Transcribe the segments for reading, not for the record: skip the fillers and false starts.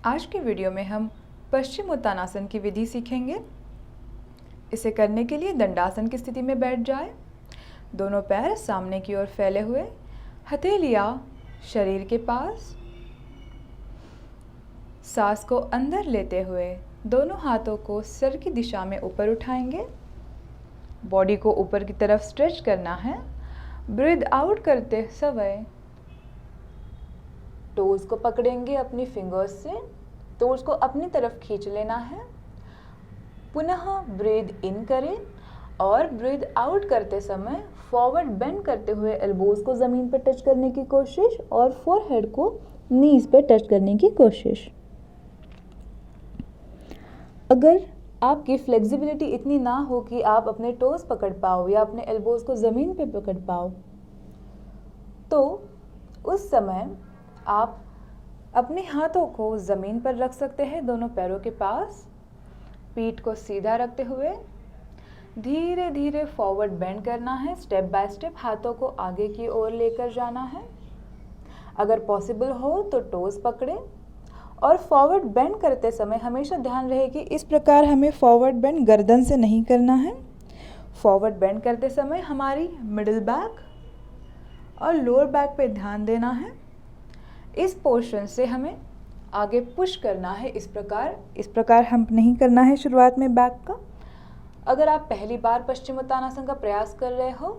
आज की वीडियो में हम पश्चिम उत्तानासन की विधि सीखेंगे। इसे करने के लिए दंडासन की स्थिति में बैठ जाएं। दोनों पैर सामने की ओर फैले हुए, हथेलियां शरीर के पास। सांस को अंदर लेते हुए दोनों हाथों को सिर की दिशा में ऊपर उठाएंगे। बॉडी को ऊपर की तरफ स्ट्रेच करना है। ब्रीथ आउट करते समय टोज को पकड़ेंगे अपनी फिंगर्स से, टोज को अपनी तरफ खींच लेना है। पुनः ब्रीथ इन करें और ब्रीथ आउट करते समय फॉरवर्ड बेंड करते हुए एल्बोज को ज़मीन पर टच करने की कोशिश और फोरहेड को नीज पे टच करने की कोशिश। अगर आपकी फ्लेक्सिबिलिटी इतनी ना हो कि आप अपने टोज पकड़ पाओ या अपने एल्बोज को ज़मीन पे पकड़ पाओ, तो उस समय आप अपने हाथों को ज़मीन पर रख सकते हैं दोनों पैरों के पास। पीठ को सीधा रखते हुए धीरे धीरे फॉरवर्ड बेंड करना है। स्टेप बाय स्टेप हाथों को आगे की ओर लेकर जाना है। अगर पॉसिबल हो तो टोज पकड़ें और फॉरवर्ड बेंड करते समय हमेशा ध्यान रहे कि इस प्रकार हमें फॉरवर्ड बेंड गर्दन से नहीं करना है। फॉरवर्ड बेंड करते समय हमारी मिडिल बैक और लोअर बैक पे ध्यान देना है। इस पोर्शन से हमें आगे पुश करना है। इस प्रकार हम नहीं करना है शुरुआत में बैक का। अगर आप पहली बार पश्चिम उत्तानासन का प्रयास कर रहे हो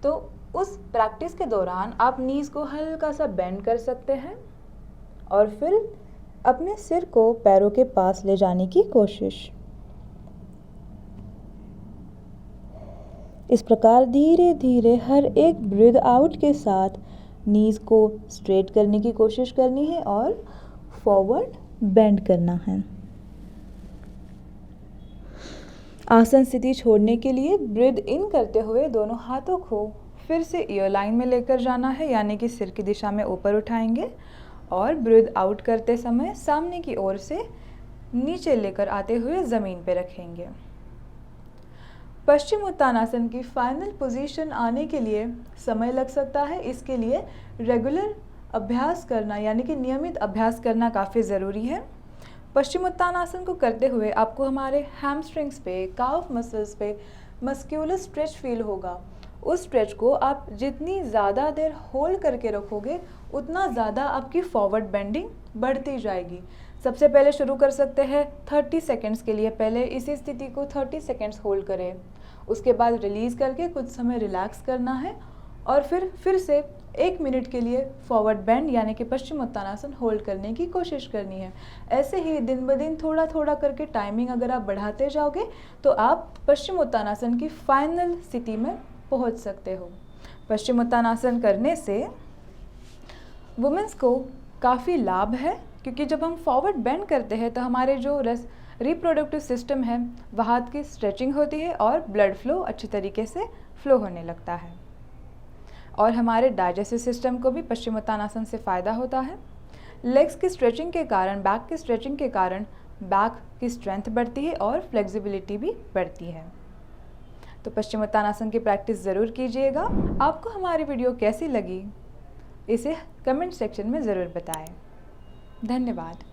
तो उस प्रैक्टिस के दौरान आप नीज को हल्का सा बेंड कर सकते हैं और फिर अपने सिर को पैरों के पास ले जाने की कोशिश। इस प्रकार धीरे धीरे हर एक ब्रीथ आउट के साथ नीज को स्ट्रेट करने की कोशिश करनी है और फॉरवर्ड बेंड करना है। आसन स्थिति छोड़ने के लिए ब्रीथ इन करते हुए दोनों हाथों को फिर से ईयर लाइन में लेकर जाना है, यानी कि सिर की दिशा में ऊपर उठाएंगे और ब्रीथ आउट करते समय सामने की ओर से नीचे लेकर आते हुए ज़मीन पे रखेंगे। पश्चिम उत्तानासन की फाइनल पोजीशन आने के लिए समय लग सकता है। इसके लिए रेगुलर अभ्यास करना यानी कि नियमित अभ्यास करना काफ़ी ज़रूरी है। पश्चिम उत्तानासन को करते हुए आपको हमारे हैमस्ट्रिंग्स पे, काफ मसल्स पे मस्क्यूलर स्ट्रेच फील होगा। उस स्ट्रेच को आप जितनी ज़्यादा देर होल्ड करके रखोगे उतना ज़्यादा आपकी फॉरवर्ड बेंडिंग बढ़ती जाएगी। सबसे पहले शुरू कर सकते हैं 30 सेकेंड्स के लिए। पहले इसी स्थिति को 30 सेकेंड्स होल्ड करें, उसके बाद रिलीज़ करके कुछ समय रिलैक्स करना है और फिर से 1 मिनट के लिए फॉरवर्ड बेंड यानी कि पश्चिम उत्तानासन होल्ड करने की कोशिश करनी है। ऐसे ही दिन ब दिन थोड़ा थोड़ा करके टाइमिंग अगर आप बढ़ाते जाओगे तो आप पश्चिम उत्तानासन की फाइनल स्थिति में पहुंच सकते हो। पश्चिम उत्तानासन करने से वुमेन्स को काफ़ी लाभ है, क्योंकि जब हम फॉरवर्ड बेंड करते हैं तो हमारे जो रिप्रोडक्टिव सिस्टम है वहाँ की स्ट्रेचिंग होती है और ब्लड फ्लो अच्छी तरीके से फ्लो होने लगता है और हमारे डाइजेस्टिव सिस्टम को भी पश्चिम उत्तानासन से फ़ायदा होता है। लेग्स की स्ट्रेचिंग के कारण, बैक की स्ट्रेचिंग के कारण बैक की स्ट्रेंथ बढ़ती है और फ्लेक्सिबिलिटी भी बढ़ती है। तो पश्चिम उत्तानासन की प्रैक्टिस ज़रूर कीजिएगा। आपको हमारी वीडियो कैसी लगी इसे कमेंट सेक्शन में ज़रूर बताएं। धन्यवाद।